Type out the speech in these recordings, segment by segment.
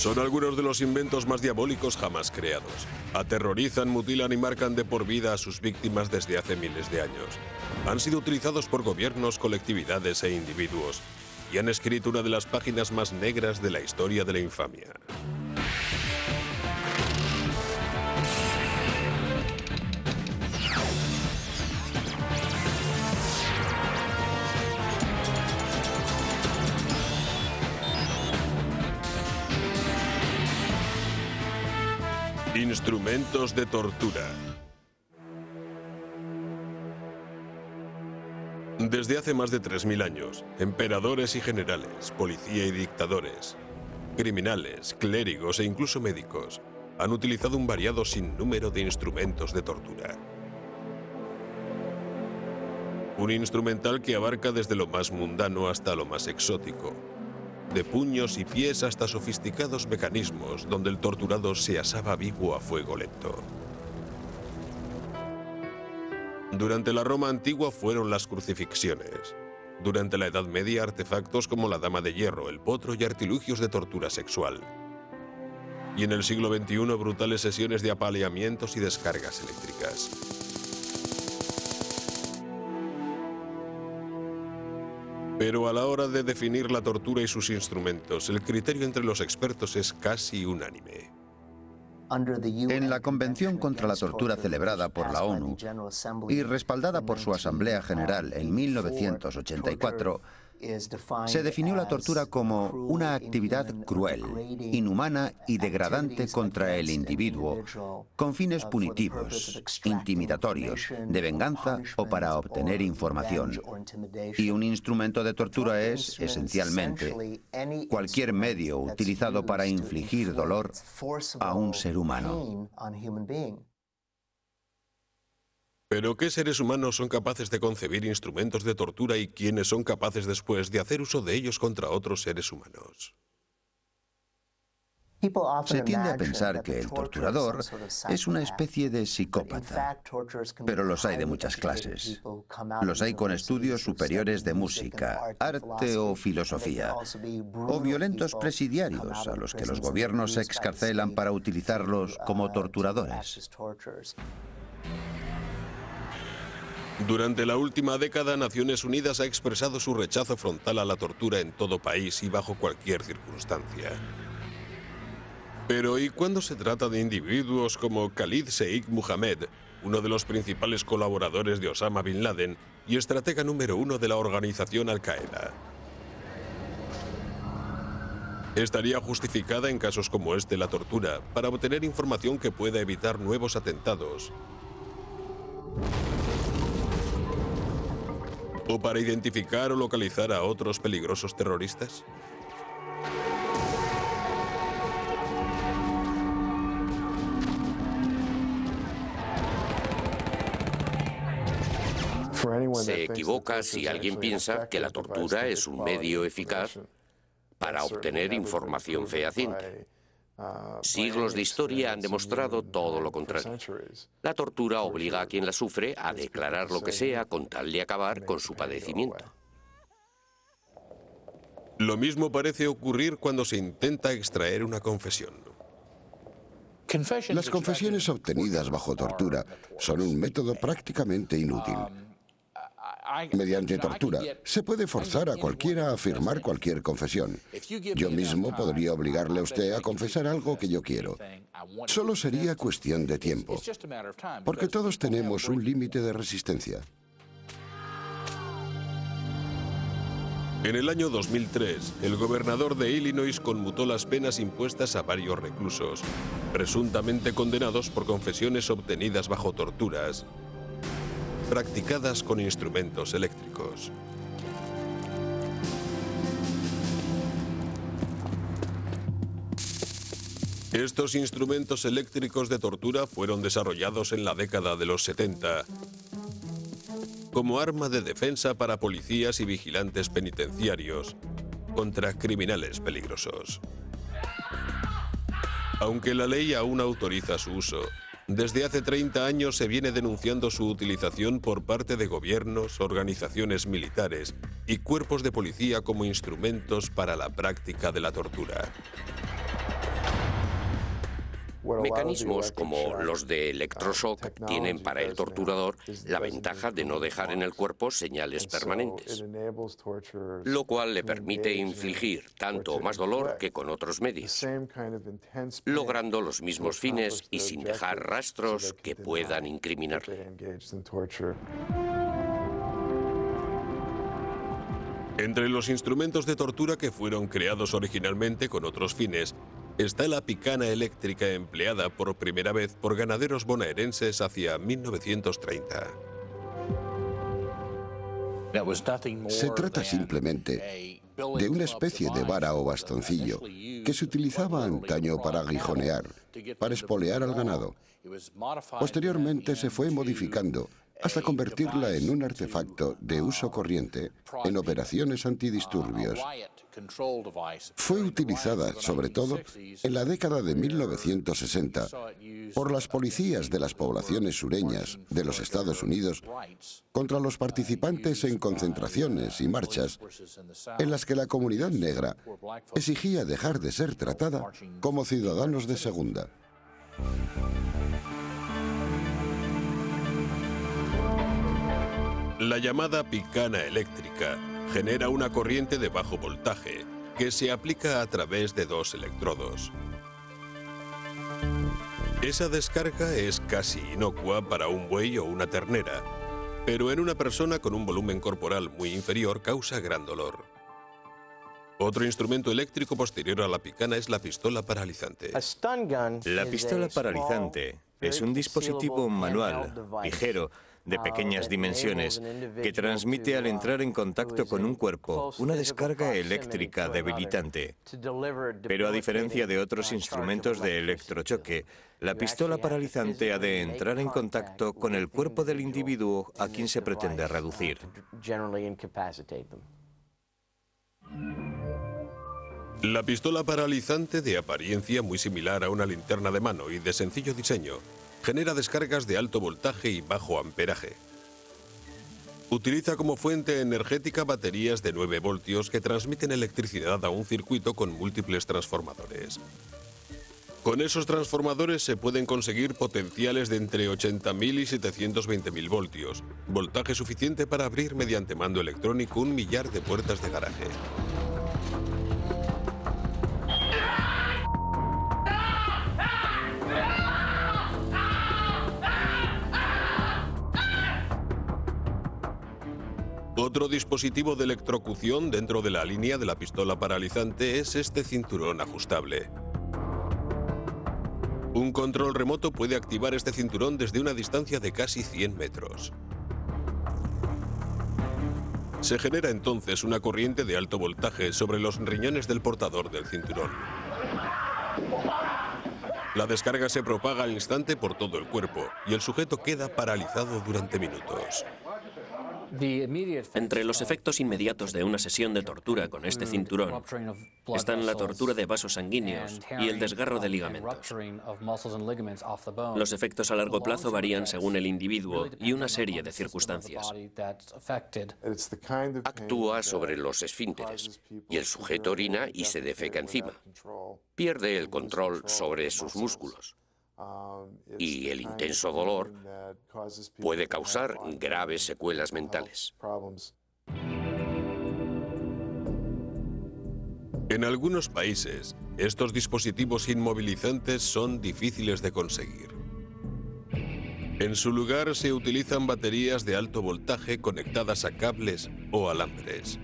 Son algunos de los inventos más diabólicos jamás creados. Aterrorizan, mutilan y marcan de por vida a sus víctimas desde hace miles de años. Han sido utilizados por gobiernos, colectividades e individuos y han escrito una de las páginas más negras de la historia de la infamia. Instrumentos de tortura. Desde hace más de 3000 años, emperadores y generales, policía y dictadores, criminales, clérigos e incluso médicos han utilizado un variado sinnúmero de instrumentos de tortura. Un instrumental que abarca desde lo más mundano hasta lo más exótico, de puños y pies hasta sofisticados mecanismos donde el torturado se asaba vivo a fuego lento. Durante la Roma antigua fueron las crucifixiones. Durante la Edad Media, artefactos como la dama de hierro, el potro y artilugios de tortura sexual. Y en el siglo XXI, brutales sesiones de apaleamientos y descargas eléctricas. Pero a la hora de definir la tortura y sus instrumentos, el criterio entre los expertos es casi unánime. En la Convención contra la Tortura celebrada por la ONU y respaldada por su Asamblea General en 1984, se definió la tortura como una actividad cruel, inhumana y degradante contra el individuo, con fines punitivos, intimidatorios, de venganza o para obtener información. Y un instrumento de tortura es, esencialmente, cualquier medio utilizado para infligir dolor a un ser humano. ¿Pero qué seres humanos son capaces de concebir instrumentos de tortura y quiénes son capaces después de hacer uso de ellos contra otros seres humanos? Se tiende a pensar que el torturador es una especie de psicópata, pero los hay de muchas clases. Los hay con estudios superiores de música, arte o filosofía, o violentos presidiarios a los que los gobiernos excarcelan para utilizarlos como torturadores. Durante la última década, Naciones Unidas ha expresado su rechazo frontal a la tortura en todo país y bajo cualquier circunstancia. Pero ¿y cuando se trata de individuos como Khalid Sheikh Mohammed, uno de los principales colaboradores de Osama Bin Laden y estratega número 1 de la organización Al-Qaeda? ¿Estaría justificada en casos como este la tortura para obtener información que pueda evitar nuevos atentados? ¿O para identificar o localizar a otros peligrosos terroristas? Se equivoca si alguien piensa que la tortura es un medio eficaz para obtener información fehaciente. Siglos de historia han demostrado todo lo contrario. La tortura obliga a quien la sufre a declarar lo que sea con tal de acabar con su padecimiento. Lo mismo parece ocurrir cuando se intenta extraer una confesión. Las confesiones obtenidas bajo tortura son un método prácticamente inútil. Mediante tortura, se puede forzar a cualquiera a afirmar cualquier confesión. Yo mismo podría obligarle a usted a confesar algo que yo quiero. Solo sería cuestión de tiempo, porque todos tenemos un límite de resistencia. En el año 2003, el gobernador de Illinois conmutó las penas impuestas a varios reclusos, presuntamente condenados por confesiones obtenidas bajo torturas, practicadas con instrumentos eléctricos. Estos instrumentos eléctricos de tortura fueron desarrollados en la década de los 70 como arma de defensa para policías y vigilantes penitenciarios contra criminales peligrosos. Aunque la ley aún autoriza su uso, desde hace 30 años se viene denunciando su utilización por parte de gobiernos, organizaciones militares y cuerpos de policía como instrumentos para la práctica de la tortura. Mecanismos como los de electroshock tienen para el torturador la ventaja de no dejar en el cuerpo señales permanentes, lo cual le permite infligir tanto o más dolor que con otros medios, logrando los mismos fines y sin dejar rastros que puedan incriminarle. Entre los instrumentos de tortura que fueron creados originalmente con otros fines, está la picana eléctrica empleada por primera vez por ganaderos bonaerenses hacia 1930. Se trata simplemente de una especie de vara o bastoncillo que se utilizaba antaño para aguijonear, para espolear al ganado. Posteriormente se fue modificando hasta convertirla en un artefacto de uso corriente en operaciones antidisturbios. Fue utilizada, sobre todo, en la década de 1960 por las policías de las poblaciones sureñas de los Estados Unidos contra los participantes en concentraciones y marchas en las que la comunidad negra exigía dejar de ser tratada como ciudadanos de segunda. La llamada picana eléctrica genera una corriente de bajo voltaje que se aplica a través de dos electrodos. Esa descarga es casi inocua para un buey o una ternera, pero en una persona con un volumen corporal muy inferior causa gran dolor. Otro instrumento eléctrico posterior a la picana es la pistola paralizante. La pistola paralizante es un dispositivo manual, ligero, de pequeñas dimensiones, que transmite al entrar en contacto con un cuerpo una descarga eléctrica debilitante. Pero a diferencia de otros instrumentos de electrochoque, la pistola paralizante ha de entrar en contacto con el cuerpo del individuo a quien se pretende reducir. La pistola paralizante, de apariencia muy similar a una linterna de mano y de sencillo diseño, genera descargas de alto voltaje y bajo amperaje. Utiliza como fuente energética baterías de 9 voltios que transmiten electricidad a un circuito con múltiples transformadores. Con esos transformadores se pueden conseguir potenciales de entre 80.000 y 720.000 voltios, voltaje suficiente para abrir mediante mando electrónico 1 millar de puertas de garaje. Otro dispositivo de electrocución dentro de la línea de la pistola paralizante es este cinturón ajustable. Un control remoto puede activar este cinturón desde una distancia de casi 100 metros. Se genera entonces una corriente de alto voltaje sobre los riñones del portador del cinturón. La descarga se propaga al instante por todo el cuerpo y el sujeto queda paralizado durante minutos. Entre los efectos inmediatos de una sesión de tortura con este cinturón están la tortura de vasos sanguíneos y el desgarro de ligamentos. Los efectos a largo plazo varían según el individuo y una serie de circunstancias. Actúa sobre los esfínteres y el sujeto orina y se defeca encima. Pierde el control sobre sus músculos. Y el intenso dolor puede causar graves secuelas mentales. En algunos países, estos dispositivos inmovilizantes son difíciles de conseguir. En su lugar se utilizan baterías de alto voltaje conectadas a cables o alambres.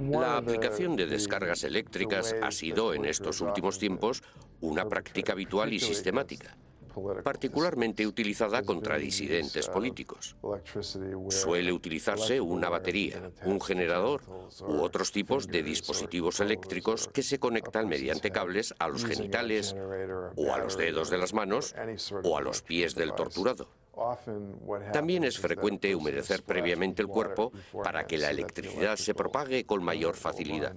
La aplicación de descargas eléctricas ha sido, en estos últimos tiempos, una práctica habitual y sistemática, particularmente utilizada contra disidentes políticos. Suele utilizarse una batería, un generador u otros tipos de dispositivos eléctricos que se conectan mediante cables a los genitales o a los dedos de las manos o a los pies del torturado. También es frecuente humedecer previamente el cuerpo para que la electricidad se propague con mayor facilidad.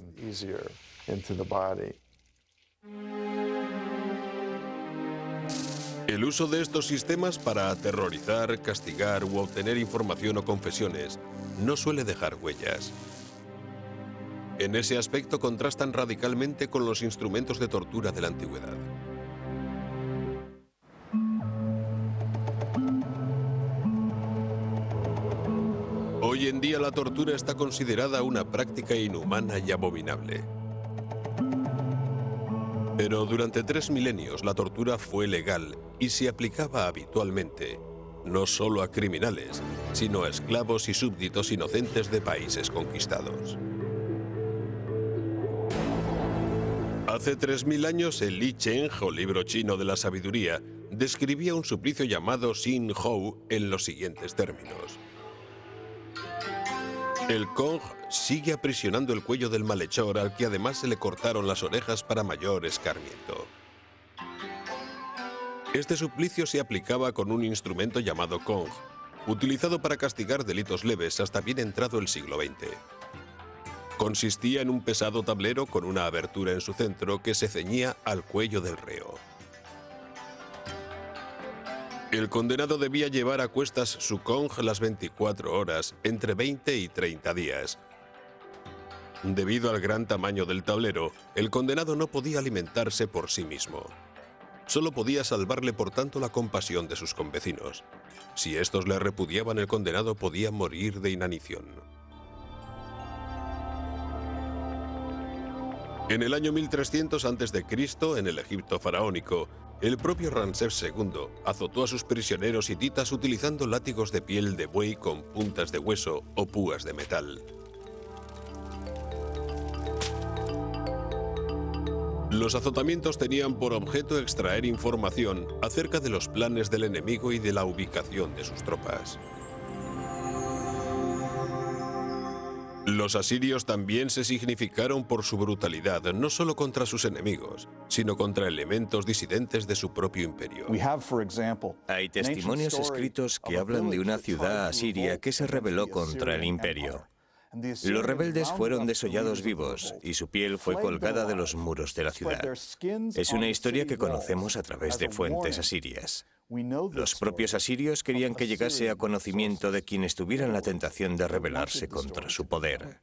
El uso de estos sistemas para aterrorizar, castigar u obtener información o confesiones no suele dejar huellas. En ese aspecto contrastan radicalmente con los instrumentos de tortura de la antigüedad. Hoy en día la tortura está considerada una práctica inhumana y abominable. Pero durante 3 milenios la tortura fue legal y se aplicaba habitualmente, no solo a criminales, sino a esclavos y súbditos inocentes de países conquistados. Hace 3000 años el Li Cheng, o libro chino de la sabiduría, describía un suplicio llamado Xin Hou en los siguientes términos. El Kong sigue aprisionando el cuello del malhechor, al que además se le cortaron las orejas para mayor escarmiento. Este suplicio se aplicaba con un instrumento llamado Kong, utilizado para castigar delitos leves hasta bien entrado el siglo XX. Consistía en un pesado tablero con una abertura en su centro que se ceñía al cuello del reo. El condenado debía llevar a cuestas su Kong las 24 horas, entre 20 y 30 días. Debido al gran tamaño del tablero, el condenado no podía alimentarse por sí mismo. Solo podía salvarle, por tanto, la compasión de sus convecinos. Si estos le repudiaban, el condenado podía morir de inanición. En el año 1300 a.C., en el Egipto faraónico, el propio Ramsés II azotó a sus prisioneros hititas utilizando látigos de piel de buey con puntas de hueso o púas de metal. Los azotamientos tenían por objeto extraer información acerca de los planes del enemigo y de la ubicación de sus tropas. Los asirios también se significaron por su brutalidad, no solo contra sus enemigos, sino contra elementos disidentes de su propio imperio. Hay testimonios escritos que hablan de una ciudad asiria que se rebeló contra el imperio. Los rebeldes fueron desollados vivos y su piel fue colgada de los muros de la ciudad. Es una historia que conocemos a través de fuentes asirias. Los propios asirios querían que llegase a conocimiento de quienes tuvieran la tentación de rebelarse contra su poder.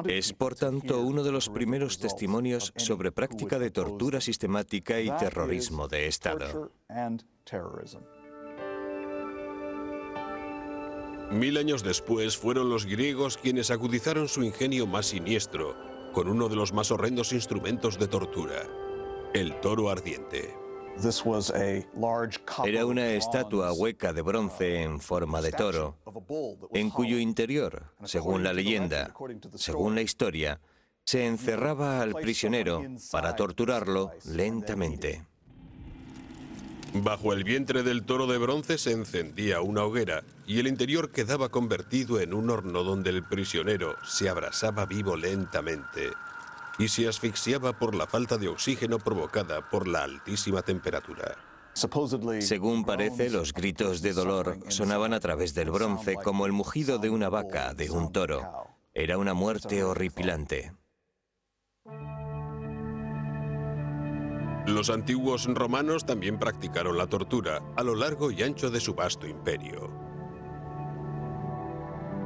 Es, por tanto, uno de los primeros testimonios sobre práctica de tortura sistemática y terrorismo de Estado. 1000 años después fueron los griegos quienes agudizaron su ingenio más siniestro con uno de los más horrendos instrumentos de tortura, el toro ardiente. Era una estatua hueca de bronce en forma de toro, en cuyo interior, según la leyenda, según la historia, se encerraba al prisionero para torturarlo lentamente. Bajo el vientre del toro de bronce se encendía una hoguera y el interior quedaba convertido en un horno donde el prisionero se abrasaba vivo lentamente y se asfixiaba por la falta de oxígeno provocada por la altísima temperatura. Según parece, los gritos de dolor sonaban a través del bronce como el mugido de una vaca, de un toro. Era una muerte horripilante. Los antiguos romanos también practicaron la tortura a lo largo y ancho de su vasto imperio.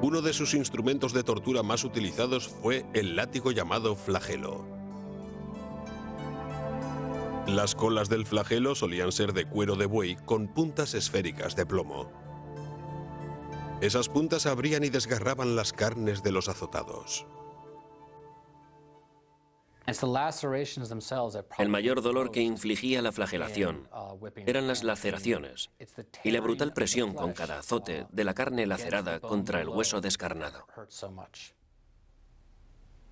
Uno de sus instrumentos de tortura más utilizados fue el látigo llamado flagelo. Las colas del flagelo solían ser de cuero de buey con puntas esféricas de plomo. Esas puntas abrían y desgarraban las carnes de los azotados. El mayor dolor que infligía la flagelación eran las laceraciones y la brutal presión con cada azote de la carne lacerada contra el hueso descarnado.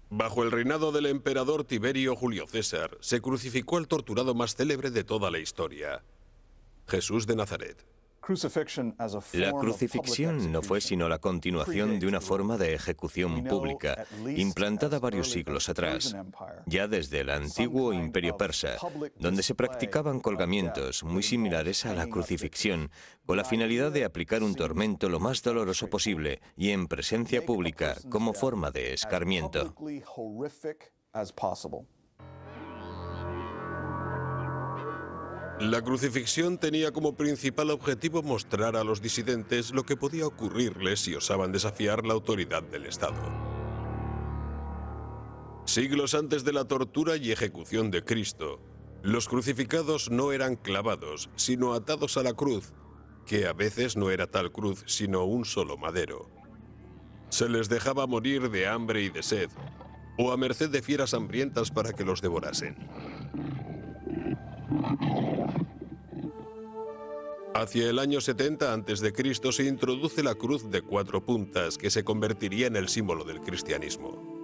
Bajo el reinado del emperador Tiberio Julio César, se crucificó al torturado más célebre de toda la historia, Jesús de Nazaret. La crucifixión no fue sino la continuación de una forma de ejecución pública, implantada varios siglos atrás, ya desde el antiguo imperio persa, donde se practicaban colgamientos muy similares a la crucifixión, con la finalidad de aplicar un tormento lo más doloroso posible y en presencia pública como forma de escarmiento. La crucifixión tenía como principal objetivo mostrar a los disidentes lo que podía ocurrirles si osaban desafiar la autoridad del Estado. Siglos antes de la tortura y ejecución de Cristo, los crucificados no eran clavados, sino atados a la cruz, que a veces no era tal cruz, sino un solo madero. Se les dejaba morir de hambre y de sed, o a merced de fieras hambrientas para que los devorasen. Hacia el año 70 a.C. se introduce la cruz de 4 puntas, que se convertiría en el símbolo del cristianismo.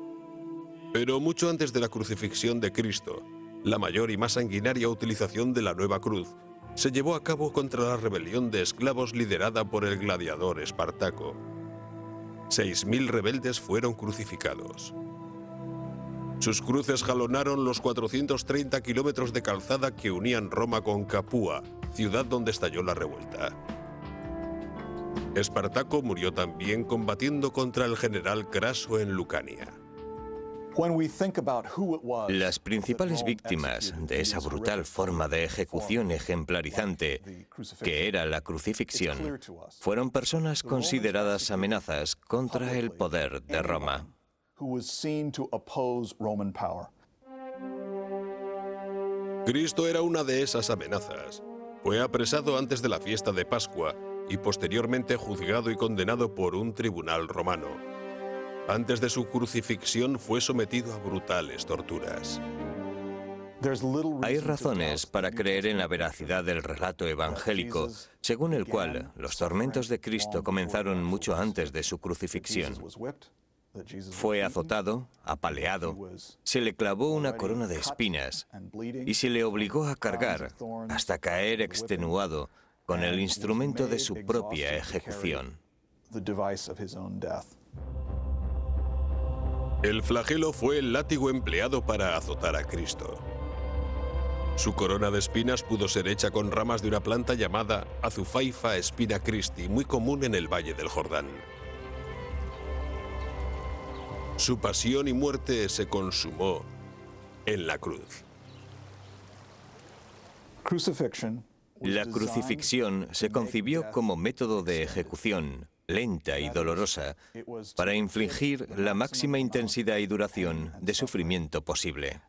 Pero mucho antes de la crucifixión de Cristo, la mayor y más sanguinaria utilización de la nueva cruz se llevó a cabo contra la rebelión de esclavos liderada por el gladiador Espartaco. 6.000 rebeldes fueron crucificados. Sus cruces jalonaron los 430 kilómetros de calzada que unían Roma con Capua, ciudad donde estalló la revuelta. Espartaco murió también combatiendo contra el general Craso en Lucania. Las principales víctimas de esa brutal forma de ejecución ejemplarizante, que era la crucifixión, fueron personas consideradas amenazas contra el poder de Roma. Cristo era una de esas amenazas. Fue apresado antes de la fiesta de Pascua y posteriormente juzgado y condenado por un tribunal romano. Antes de su crucifixión fue sometido a brutales torturas. Hay razones para creer en la veracidad del relato evangélico, según el cual los tormentos de Cristo comenzaron mucho antes de su crucifixión. Fue azotado, apaleado, se le clavó una corona de espinas y se le obligó a cargar hasta caer extenuado con el instrumento de su propia ejecución. El flagelo fue el látigo empleado para azotar a Cristo. Su corona de espinas pudo ser hecha con ramas de una planta llamada Azufaifa spina Christi, muy común en el Valle del Jordán. Su pasión y muerte se consumó en la cruz. La crucifixión se concibió como método de ejecución lenta y dolorosa para infligir la máxima intensidad y duración de sufrimiento posible.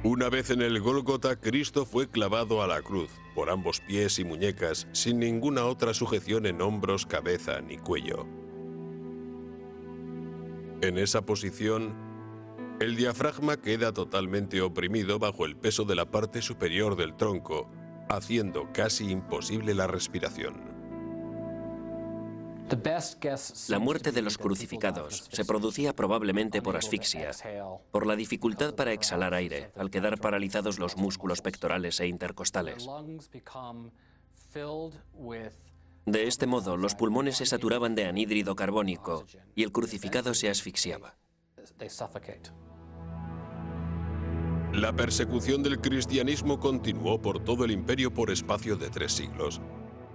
Una vez en el Gólgota, Cristo fue clavado a la cruz, por ambos pies y muñecas, sin ninguna otra sujeción en hombros, cabeza ni cuello. En esa posición, el diafragma queda totalmente oprimido bajo el peso de la parte superior del tronco, haciendo casi imposible la respiración. La muerte de los crucificados se producía probablemente por asfixia, por la dificultad para exhalar aire, al quedar paralizados los músculos pectorales e intercostales. De este modo, los pulmones se saturaban de anhídrido carbónico y el crucificado se asfixiaba. La persecución del cristianismo continuó por todo el imperio por espacio de 3 siglos,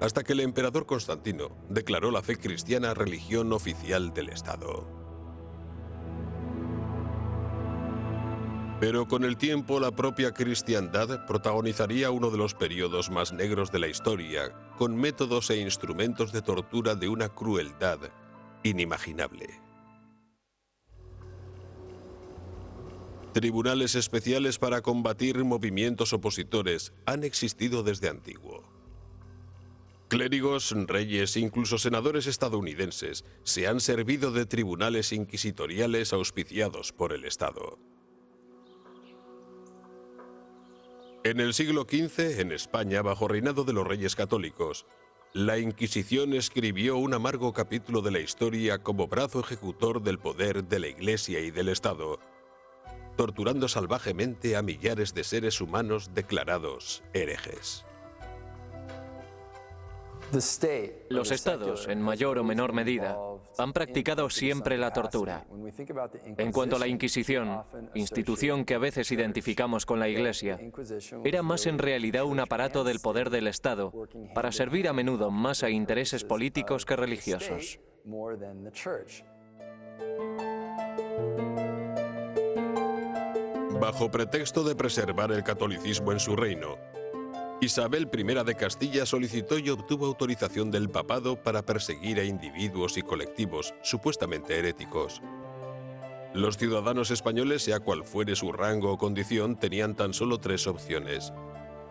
hasta que el emperador Constantino declaró la fe cristiana religión oficial del Estado. Pero con el tiempo la propia cristiandad protagonizaría uno de los periodos más negros de la historia, con métodos e instrumentos de tortura de una crueldad inimaginable. Tribunales especiales para combatir movimientos opositores han existido desde antiguo. Clérigos, reyes e incluso senadores estadounidenses se han servido de tribunales inquisitoriales auspiciados por el Estado. En el siglo XV, en España, bajo reinado de los reyes católicos, la Inquisición escribió un amargo capítulo de la historia como brazo ejecutor del poder de la Iglesia y del Estado, torturando salvajemente a millares de seres humanos declarados herejes. Los estados, en mayor o menor medida, han practicado siempre la tortura. En cuanto a la Inquisición, institución que a veces identificamos con la Iglesia, era más en realidad un aparato del poder del Estado para servir a menudo más a intereses políticos que religiosos. Bajo pretexto de preservar el catolicismo en su reino, Isabel I de Castilla solicitó y obtuvo autorización del papado para perseguir a individuos y colectivos supuestamente heréticos. Los ciudadanos españoles, sea cual fuere su rango o condición, tenían tan solo 3 opciones: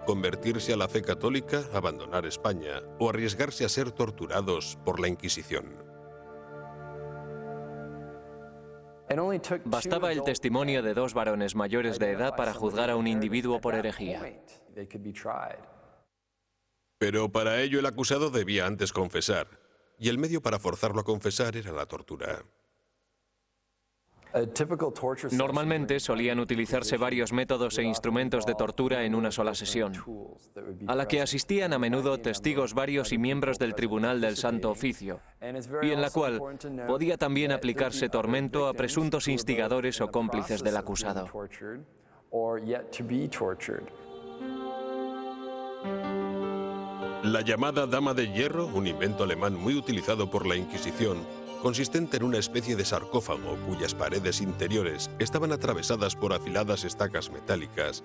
convertirse a la fe católica, abandonar España o arriesgarse a ser torturados por la Inquisición. Bastaba el testimonio de 2 varones mayores de edad para juzgar a un individuo por herejía. Pero para ello el acusado debía antes confesar, y el medio para forzarlo a confesar era la tortura. Normalmente solían utilizarse varios métodos e instrumentos de tortura en una sola sesión, a la que asistían a menudo testigos varios y miembros del Tribunal del Santo Oficio, y en la cual podía también aplicarse tormento a presuntos instigadores o cómplices del acusado. La llamada Dama de Hierro, un invento alemán muy utilizado por la Inquisición, consistente en una especie de sarcófago cuyas paredes interiores estaban atravesadas por afiladas estacas metálicas,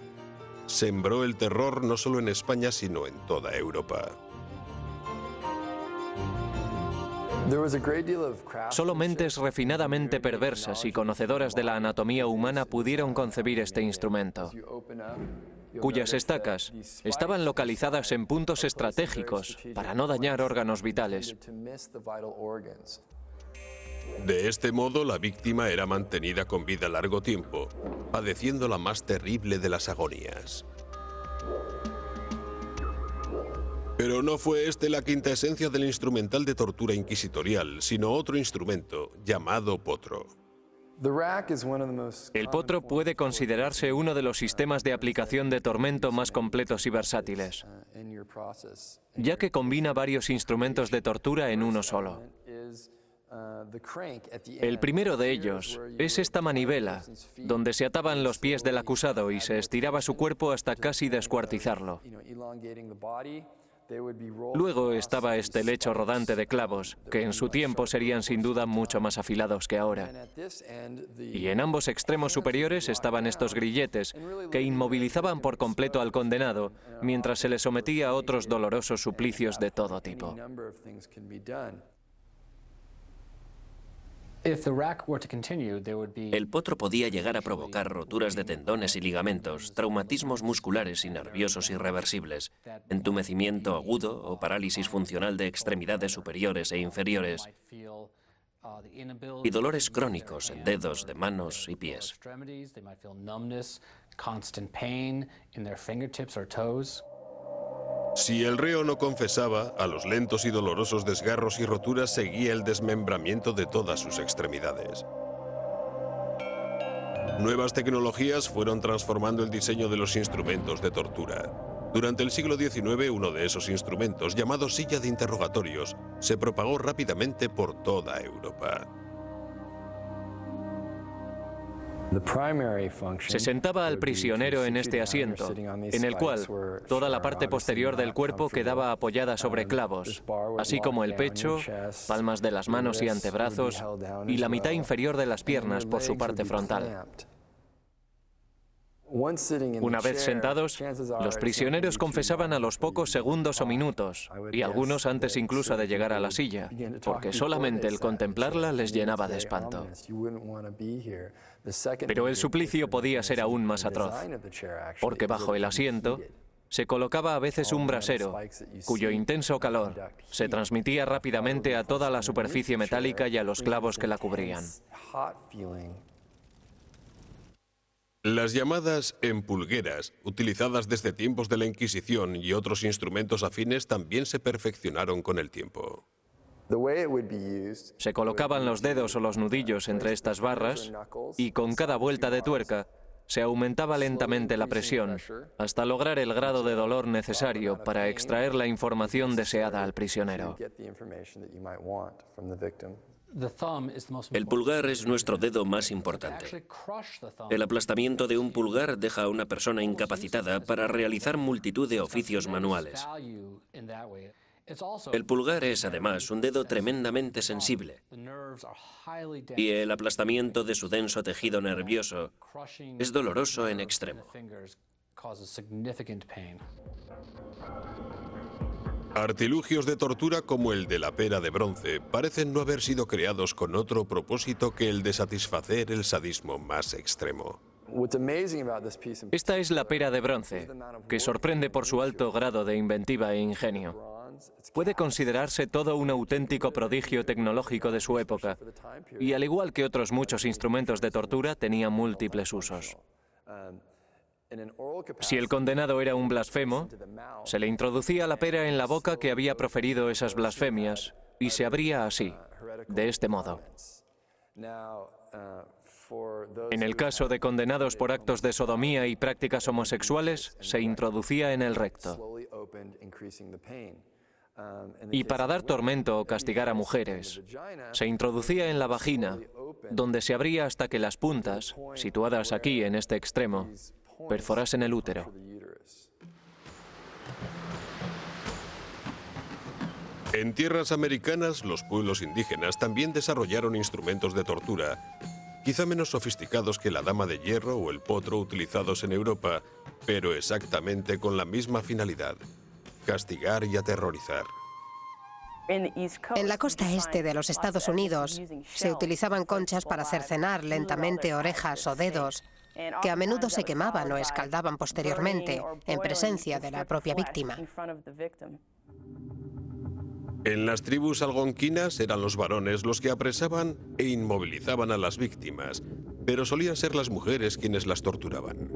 sembró el terror no solo en España, sino en toda Europa. Solo mentes refinadamente perversas y conocedoras de la anatomía humana pudieron concebir este instrumento, cuyas estacas estaban localizadas en puntos estratégicos para no dañar órganos vitales. De este modo, la víctima era mantenida con vida largo tiempo, padeciendo la más terrible de las agonías. Pero no fue este la quinta esencia del instrumental de tortura inquisitorial, sino otro instrumento, llamado potro. El potro puede considerarse uno de los sistemas de aplicación de tormento más completos y versátiles, ya que combina varios instrumentos de tortura en uno solo. El primero de ellos es esta manivela, donde se ataban los pies del acusado y se estiraba su cuerpo hasta casi descuartizarlo. Luego estaba este lecho rodante de clavos, que en su tiempo serían sin duda mucho más afilados que ahora. Y en ambos extremos superiores estaban estos grilletes, que inmovilizaban por completo al condenado, mientras se le sometía a otros dolorosos suplicios de todo tipo. El potro podía llegar a provocar roturas de tendones y ligamentos, traumatismos musculares y nerviosos irreversibles, entumecimiento agudo o parálisis funcional de extremidades superiores e inferiores, y dolores crónicos en dedos de manos y pies. Si el reo no confesaba, a los lentos y dolorosos desgarros y roturas seguía el desmembramiento de todas sus extremidades. Nuevas tecnologías fueron transformando el diseño de los instrumentos de tortura. Durante el siglo XIX, uno de esos instrumentos, llamado silla de interrogatorios, se propagó rápidamente por toda Europa. Se sentaba al prisionero en este asiento, en el cual toda la parte posterior del cuerpo quedaba apoyada sobre clavos, así como el pecho, palmas de las manos y antebrazos, y la mitad inferior de las piernas por su parte frontal. Una vez sentados, los prisioneros confesaban a los pocos segundos o minutos, y algunos antes incluso de llegar a la silla, porque solamente el contemplarla les llenaba de espanto. Pero el suplicio podía ser aún más atroz, porque bajo el asiento se colocaba a veces un brasero, cuyo intenso calor se transmitía rápidamente a toda la superficie metálica y a los clavos que la cubrían. Las llamadas empulgueras, utilizadas desde tiempos de la Inquisición y otros instrumentos afines, también se perfeccionaron con el tiempo. Se colocaban los dedos o los nudillos entre estas barras y con cada vuelta de tuerca se aumentaba lentamente la presión hasta lograr el grado de dolor necesario para extraer la información deseada al prisionero. El pulgar es nuestro dedo más importante. El aplastamiento de un pulgar deja a una persona incapacitada para realizar multitud de oficios manuales. El pulgar es, además, un dedo tremendamente sensible, y el aplastamiento de su denso tejido nervioso es doloroso en extremo. Artilugios de tortura como el de la pera de bronce parecen no haber sido creados con otro propósito que el de satisfacer el sadismo más extremo. Esta es la pera de bronce, que sorprende por su alto grado de inventiva e ingenio. Puede considerarse todo un auténtico prodigio tecnológico de su época, y al igual que otros muchos instrumentos de tortura, tenía múltiples usos. Si el condenado era un blasfemo, se le introducía la pera en la boca que había proferido esas blasfemias, y se abría así, de este modo. En el caso de condenados por actos de sodomía y prácticas homosexuales, se introducía en el recto. Y para dar tormento o castigar a mujeres, se introducía en la vagina, donde se abría hasta que las puntas, situadas aquí en este extremo, perforasen el útero. En tierras americanas, los pueblos indígenas también desarrollaron instrumentos de tortura, quizá menos sofisticados que la dama de hierro o el potro utilizados en Europa, pero exactamente con la misma finalidad: castigar y aterrorizar. En la costa este de los Estados Unidos se utilizaban conchas para cercenar lentamente orejas o dedos, que a menudo se quemaban o escaldaban posteriormente en presencia de la propia víctima. En las tribus algonquinas eran los varones los que apresaban e inmovilizaban a las víctimas, pero solían ser las mujeres quienes las torturaban.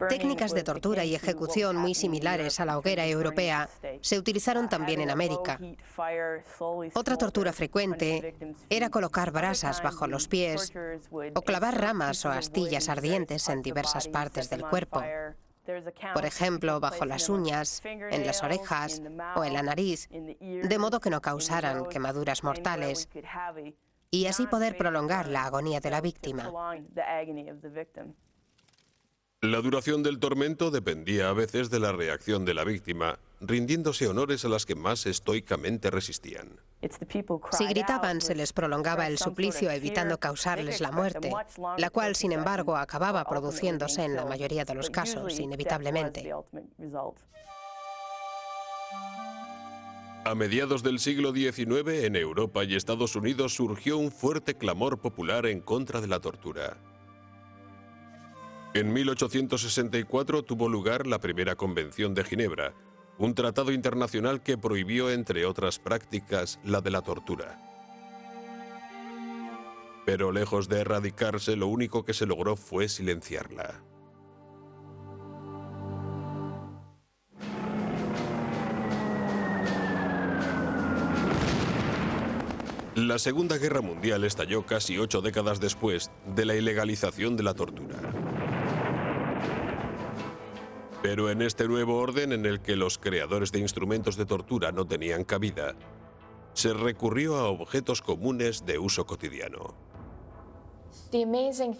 Técnicas de tortura y ejecución muy similares a la hoguera europea se utilizaron también en América. Otra tortura frecuente era colocar brasas bajo los pies o clavar ramas o astillas ardientes en diversas partes del cuerpo. Por ejemplo, bajo las uñas, en las orejas o en la nariz, de modo que no causaran quemaduras mortales y así poder prolongar la agonía de la víctima. La duración del tormento dependía a veces de la reacción de la víctima, rindiéndose honores a las que más estoicamente resistían. Si gritaban, se les prolongaba el suplicio evitando causarles la muerte, la cual, sin embargo, acababa produciéndose en la mayoría de los casos, inevitablemente. A mediados del siglo XIX, en Europa y Estados Unidos surgió un fuerte clamor popular en contra de la tortura. En 1864 tuvo lugar la primera Convención de Ginebra, un tratado internacional que prohibió, entre otras prácticas, la de la tortura. Pero lejos de erradicarse, lo único que se logró fue silenciarla. La Segunda Guerra Mundial estalló casi 8 décadas después de la ilegalización de la tortura. Pero en este nuevo orden en el que los creadores de instrumentos de tortura no tenían cabida, se recurrió a objetos comunes de uso cotidiano.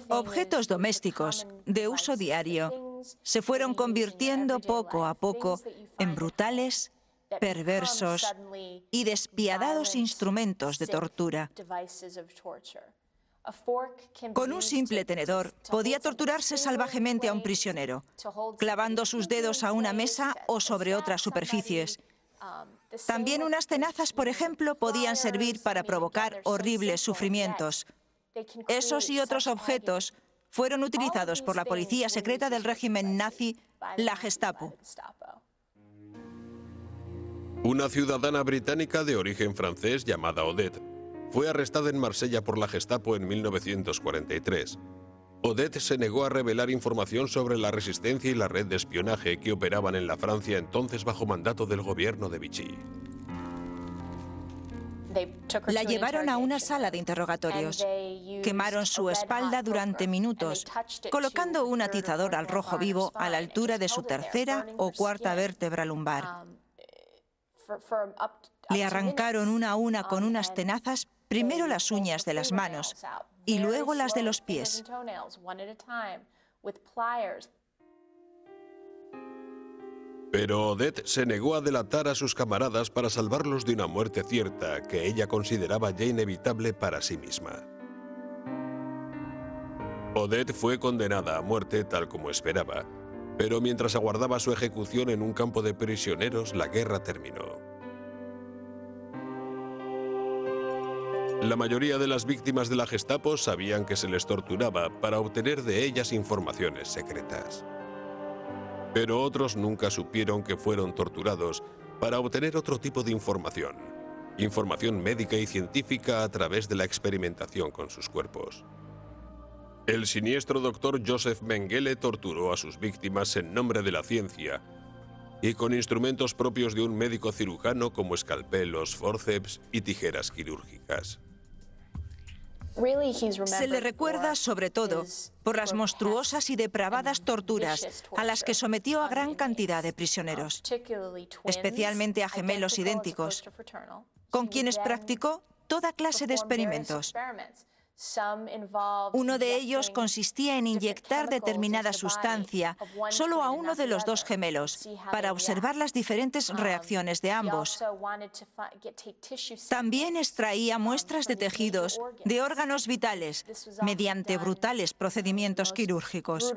Objetos domésticos de uso diario se fueron convirtiendo poco a poco en brutales, perversos y despiadados instrumentos de tortura. Con un simple tenedor podía torturarse salvajemente a un prisionero, clavando sus dedos a una mesa o sobre otras superficies. También unas tenazas, por ejemplo, podían servir para provocar horribles sufrimientos. Esos y otros objetos fueron utilizados por la policía secreta del régimen nazi, la Gestapo. Una ciudadana británica de origen francés llamada Odette fue arrestada en Marsella por la Gestapo en 1943. Odette se negó a revelar información sobre la resistencia y la red de espionaje que operaban en la Francia entonces bajo mandato del gobierno de Vichy. La llevaron a una sala de interrogatorios. Quemaron su espalda durante minutos, colocando un atizador al rojo vivo a la altura de su tercera o cuarta vértebra lumbar. Le arrancaron una a una con unas tenazas primero las uñas de las manos y luego las de los pies. Pero Odette se negó a delatar a sus camaradas para salvarlos de una muerte cierta que ella consideraba ya inevitable para sí misma. Odette fue condenada a muerte tal como esperaba, Pero mientras aguardaba su ejecución en un campo de prisioneros, la guerra terminó. La mayoría de las víctimas de la Gestapo sabían que se les torturaba para obtener de ellas informaciones secretas. Pero otros nunca supieron que fueron torturados para obtener otro tipo de información. Información médica y científica a través de la experimentación con sus cuerpos. El siniestro doctor Joseph Mengele torturó a sus víctimas en nombre de la ciencia y con instrumentos propios de un médico cirujano como escalpelos, fórceps y tijeras quirúrgicas. Se le recuerda sobre todo por las monstruosas y depravadas torturas a las que sometió a gran cantidad de prisioneros, especialmente a gemelos idénticos, con quienes practicó toda clase de experimentos. Uno de ellos consistía en inyectar determinada sustancia solo a uno de los dos gemelos para observar las diferentes reacciones de ambos. También extraía muestras de tejidos, de órganos vitales, mediante brutales procedimientos quirúrgicos.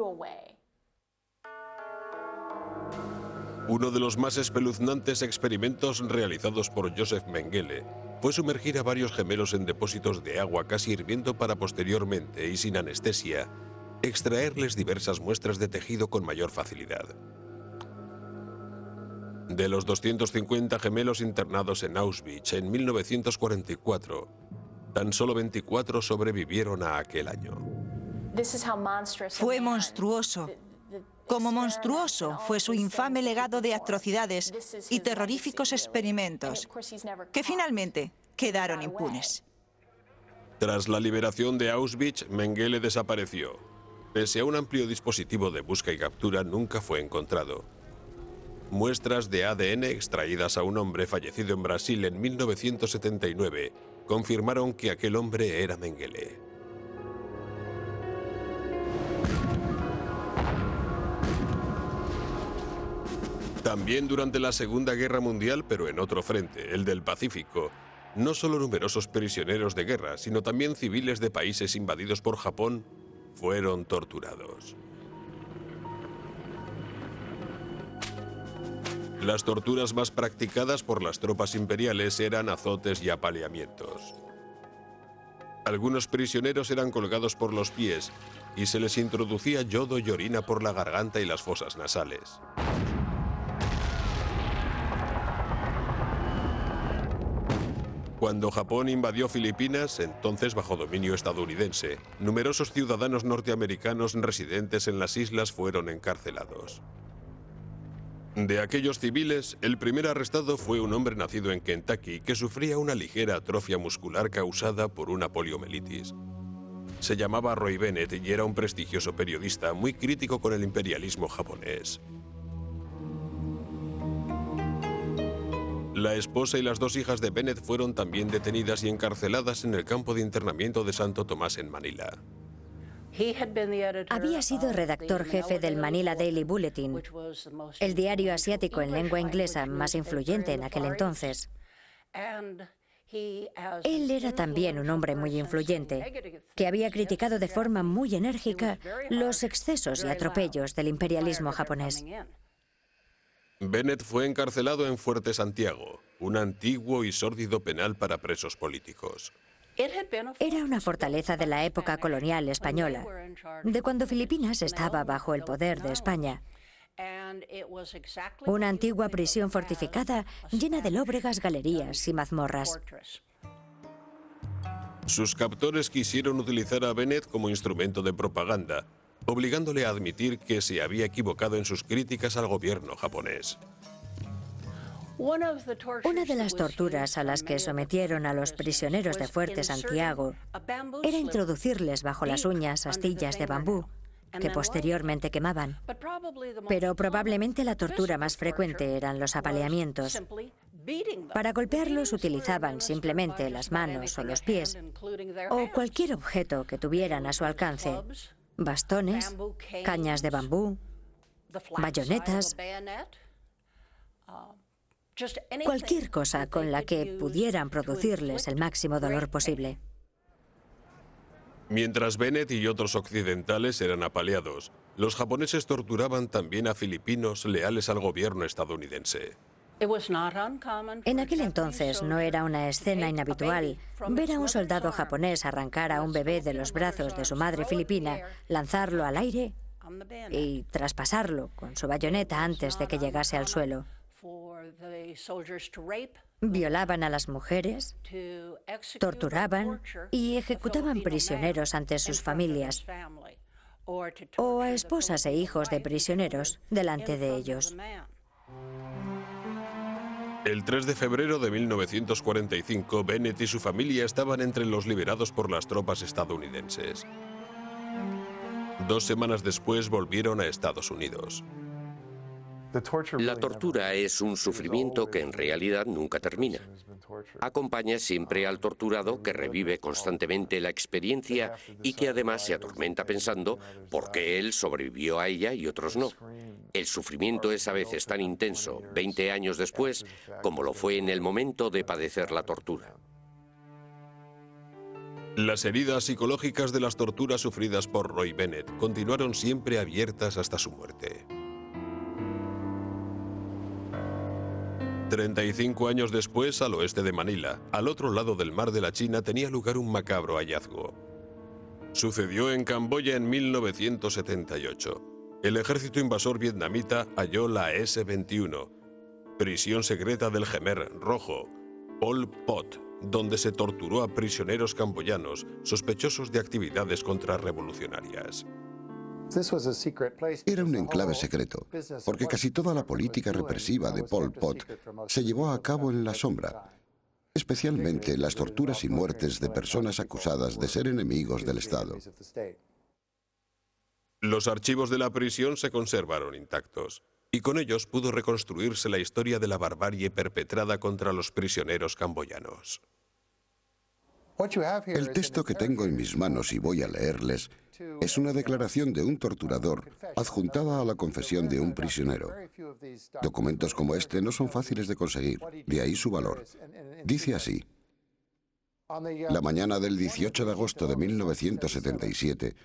Uno de los más espeluznantes experimentos realizados por Joseph Mengele fue sumergir a varios gemelos en depósitos de agua casi hirviendo para posteriormente, y sin anestesia, extraerles diversas muestras de tejido con mayor facilidad. De los 250 gemelos internados en Auschwitz en 1944, tan solo 24 sobrevivieron a aquel año. Fue monstruoso. Como monstruoso fue su infame legado de atrocidades y terroríficos experimentos, que finalmente quedaron impunes. Tras la liberación de Auschwitz, Mengele desapareció. Pese a un amplio dispositivo de busca y captura, nunca fue encontrado. Muestras de ADN extraídas a un hombre fallecido en Brasil en 1979 confirmaron que aquel hombre era Mengele. También durante la Segunda Guerra Mundial, pero en otro frente, el del Pacífico, no solo numerosos prisioneros de guerra, sino también civiles de países invadidos por Japón, fueron torturados. Las torturas más practicadas por las tropas imperiales eran azotes y apaleamientos. Algunos prisioneros eran colgados por los pies y se les introducía yodo y orina por la garganta y las fosas nasales. Cuando Japón invadió Filipinas, entonces bajo dominio estadounidense, numerosos ciudadanos norteamericanos residentes en las islas fueron encarcelados. De aquellos civiles, el primer arrestado fue un hombre nacido en Kentucky que sufría una ligera atrofia muscular causada por una poliomielitis. Se llamaba Roy Bennett y era un prestigioso periodista muy crítico con el imperialismo japonés. La esposa y las dos hijas de Bennett fueron también detenidas y encarceladas en el campo de internamiento de Santo Tomás en Manila. Había sido redactor jefe del Manila Daily Bulletin, el diario asiático en lengua inglesa más influyente en aquel entonces. Él era también un hombre muy influyente, que había criticado de forma muy enérgica los excesos y atropellos del imperialismo japonés. Bennett fue encarcelado en Fuerte Santiago, un antiguo y sórdido penal para presos políticos. Era una fortaleza de la época colonial española, de cuando Filipinas estaba bajo el poder de España. Una antigua prisión fortificada llena de lóbregas galerías y mazmorras. Sus captores quisieron utilizar a Bennett como instrumento de propaganda, obligándole a admitir que se había equivocado en sus críticas al gobierno japonés. Una de las torturas a las que sometieron a los prisioneros de Fuerte Santiago era introducirles bajo las uñas astillas de bambú, que posteriormente quemaban. Pero probablemente la tortura más frecuente eran los apaleamientos. Para golpearlos utilizaban simplemente las manos o los pies, o cualquier objeto que tuvieran a su alcance: bastones, cañas de bambú, bayonetas, cualquier cosa con la que pudieran producirles el máximo dolor posible. Mientras Bennett y otros occidentales eran apaleados, Los japoneses torturaban también a filipinos leales al gobierno estadounidense. En aquel entonces no era una escena inhabitual ver a un soldado japonés arrancar a un bebé de los brazos de su madre filipina, lanzarlo al aire y traspasarlo con su bayoneta antes de que llegase al suelo. Violaban a las mujeres, torturaban y ejecutaban prisioneros ante sus familias o a esposas e hijos de prisioneros delante de ellos. El 3 de febrero de 1945, Bennett y su familia estaban entre los liberados por las tropas estadounidenses. 2 semanas después volvieron a Estados Unidos. La tortura es un sufrimiento que en realidad nunca termina. Acompaña siempre al torturado, que revive constantemente la experiencia y que además se atormenta pensando por qué él sobrevivió a ella y otros no. El sufrimiento es a veces tan intenso 20 años después como lo fue en el momento de padecer la tortura. Las heridas psicológicas de las torturas sufridas por Roy Bennett continuaron siempre abiertas hasta su muerte. 35 años después, al oeste de Manila, al otro lado del mar de la China, tenía lugar un macabro hallazgo. Sucedió en Camboya en 1978. El ejército invasor vietnamita halló la S-21, prisión secreta del Khmer Rojo, Pol Pot, donde se torturó a prisioneros camboyanos sospechosos de actividades contrarrevolucionarias. Era un enclave secreto, porque casi toda la política represiva de Pol Pot se llevó a cabo en la sombra, especialmente las torturas y muertes de personas acusadas de ser enemigos del Estado. Los archivos de la prisión se conservaron intactos, y con ellos pudo reconstruirse la historia de la barbarie perpetrada contra los prisioneros camboyanos. El texto que tengo en mis manos y voy a leerles es una declaración de un torturador adjuntada a la confesión de un prisionero. Documentos como este no son fáciles de conseguir, de ahí su valor. Dice así: la mañana del 18 de agosto de 1977,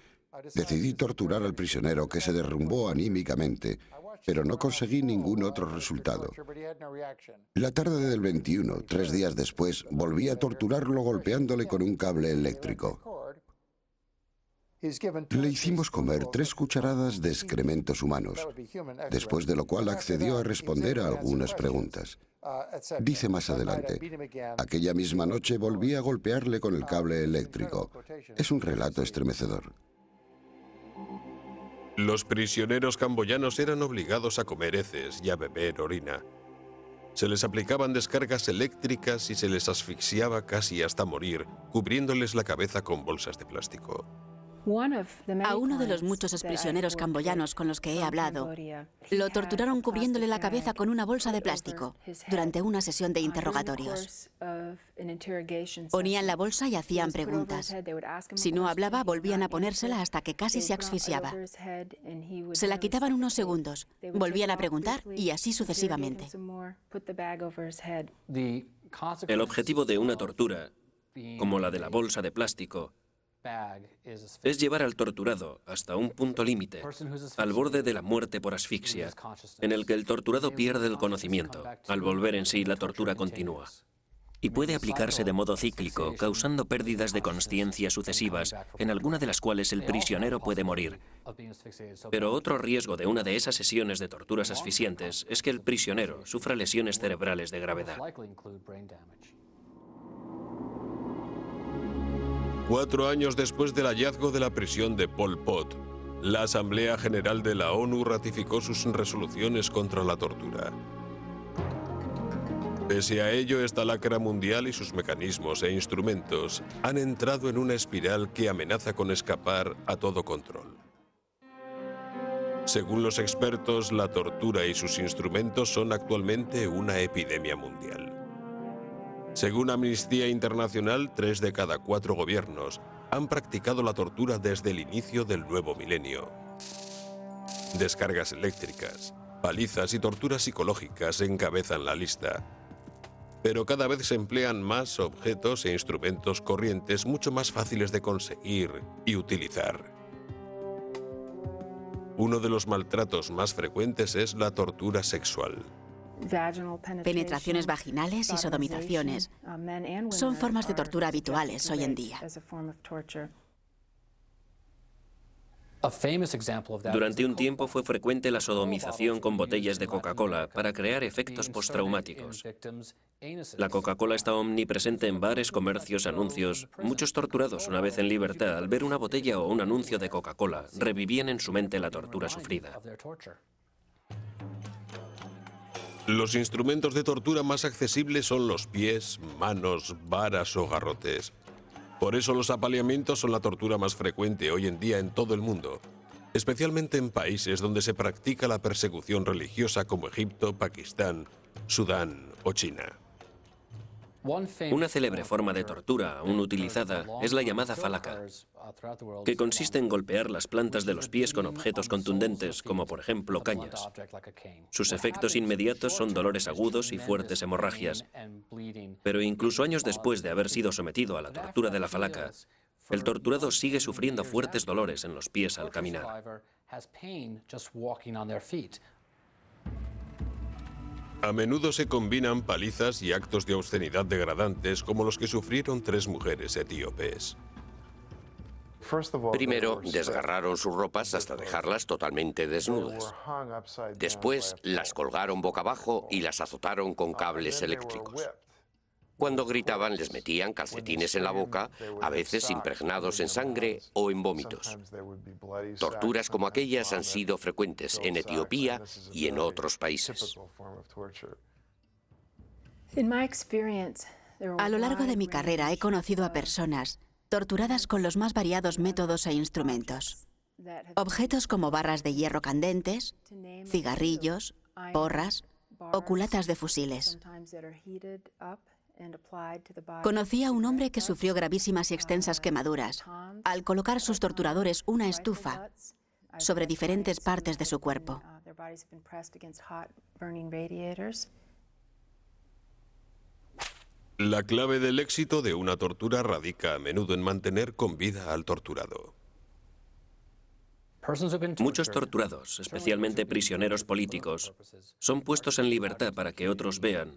decidí torturar al prisionero, que se derrumbó anímicamente, pero no conseguí ningún otro resultado. La tarde del 21, 3 días después, volví a torturarlo golpeándole con un cable eléctrico. Le hicimos comer 3 cucharadas de excrementos humanos, después de lo cual accedió a responder a algunas preguntas. Dice más adelante: aquella misma noche volví a golpearle con el cable eléctrico. Es un relato estremecedor. Los prisioneros camboyanos eran obligados a comer heces y a beber orina. Se les aplicaban descargas eléctricas y se les asfixiaba casi hasta morir, cubriéndoles la cabeza con bolsas de plástico. A uno de los muchos exprisioneros camboyanos con los que he hablado, lo torturaron cubriéndole la cabeza con una bolsa de plástico durante una sesión de interrogatorios. Ponían la bolsa y hacían preguntas. Si no hablaba, volvían a ponérsela hasta que casi se asfixiaba. Se la quitaban unos segundos, volvían a preguntar y así sucesivamente. El objetivo de una tortura, como la de la bolsa de plástico, es llevar al torturado hasta un punto límite, al borde de la muerte por asfixia, en el que el torturado pierde el conocimiento. Al volver en sí, la tortura continúa. Y puede aplicarse de modo cíclico, causando pérdidas de consciencia sucesivas, en alguna de las cuales el prisionero puede morir. Pero otro riesgo de una de esas sesiones de torturas asfixiantes es que el prisionero sufra lesiones cerebrales de gravedad. 4 años después del hallazgo de la prisión de Pol Pot, la Asamblea General de la ONU ratificó sus resoluciones contra la tortura. Pese a ello, esta lacra mundial y sus mecanismos e instrumentos han entrado en una espiral que amenaza con escapar a todo control. Según los expertos, la tortura y sus instrumentos son actualmente una epidemia mundial. Según Amnistía Internacional, 3 de cada 4 gobiernos han practicado la tortura desde el inicio del nuevo milenio. Descargas eléctricas, palizas y torturas psicológicas encabezan la lista. Pero cada vez se emplean más objetos e instrumentos corrientes mucho más fáciles de conseguir y utilizar. Uno de los maltratos más frecuentes es la tortura sexual. Penetraciones vaginales y sodomizaciones son formas de tortura habituales hoy en día. Durante un tiempo fue frecuente la sodomización con botellas de Coca-Cola para crear efectos postraumáticos. La Coca-Cola está omnipresente en bares, comercios, anuncios. Muchos torturados, una vez en libertad, al ver una botella o un anuncio de Coca-Cola, revivían en su mente la tortura sufrida. Los instrumentos de tortura más accesibles son los pies, manos, varas o garrotes. Por eso los apaleamientos son la tortura más frecuente hoy en día en todo el mundo, especialmente en países donde se practica la persecución religiosa como Egipto, Pakistán, Sudán o China. Una célebre forma de tortura aún utilizada es la llamada falaca, que consiste en golpear las plantas de los pies con objetos contundentes, como por ejemplo cañas. Sus efectos inmediatos son dolores agudos y fuertes hemorragias, pero incluso años después de haber sido sometido a la tortura de la falaca, el torturado sigue sufriendo fuertes dolores en los pies al caminar. A menudo se combinan palizas y actos de obscenidad degradantes como los que sufrieron 3 mujeres etíopes. Primero, desgarraron sus ropas hasta dejarlas totalmente desnudas. Después, las colgaron boca abajo y las azotaron con cables eléctricos. Cuando gritaban, les metían calcetines en la boca, a veces impregnados en sangre o en vómitos. Torturas como aquellas han sido frecuentes en Etiopía y en otros países. A lo largo de mi carrera he conocido a personas torturadas con los más variados métodos e instrumentos. Objetos como barras de hierro candentes, cigarrillos, porras o culatas de fusiles. Conocí a un hombre que sufrió gravísimas y extensas quemaduras al colocar sus torturadores una estufa sobre diferentes partes de su cuerpo. La clave del éxito de una tortura radica a menudo en mantener con vida al torturado. Muchos torturados, especialmente prisioneros políticos, son puestos en libertad para que otros vean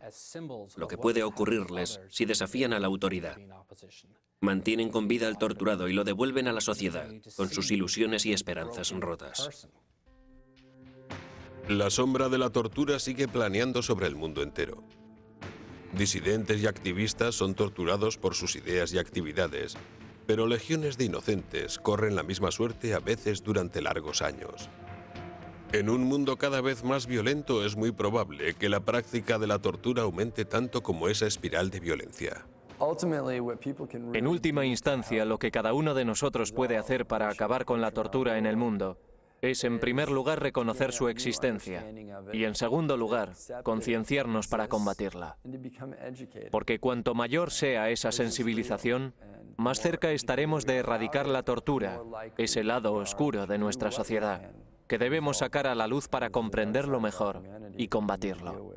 lo que puede ocurrirles si desafían a la autoridad. Mantienen con vida al torturado y lo devuelven a la sociedad, con sus ilusiones y esperanzas rotas. La sombra de la tortura sigue planeando sobre el mundo entero. Disidentes y activistas son torturados por sus ideas y actividades, pero legiones de inocentes corren la misma suerte a veces durante largos años. En un mundo cada vez más violento es muy probable que la práctica de la tortura aumente tanto como esa espiral de violencia. En última instancia, lo que cada uno de nosotros puede hacer para acabar con la tortura en el mundo es, en primer lugar, reconocer su existencia y, en segundo lugar, concienciarnos para combatirla. Porque cuanto mayor sea esa sensibilización, más cerca estaremos de erradicar la tortura, ese lado oscuro de nuestra sociedad, que debemos sacar a la luz para comprenderlo mejor y combatirlo.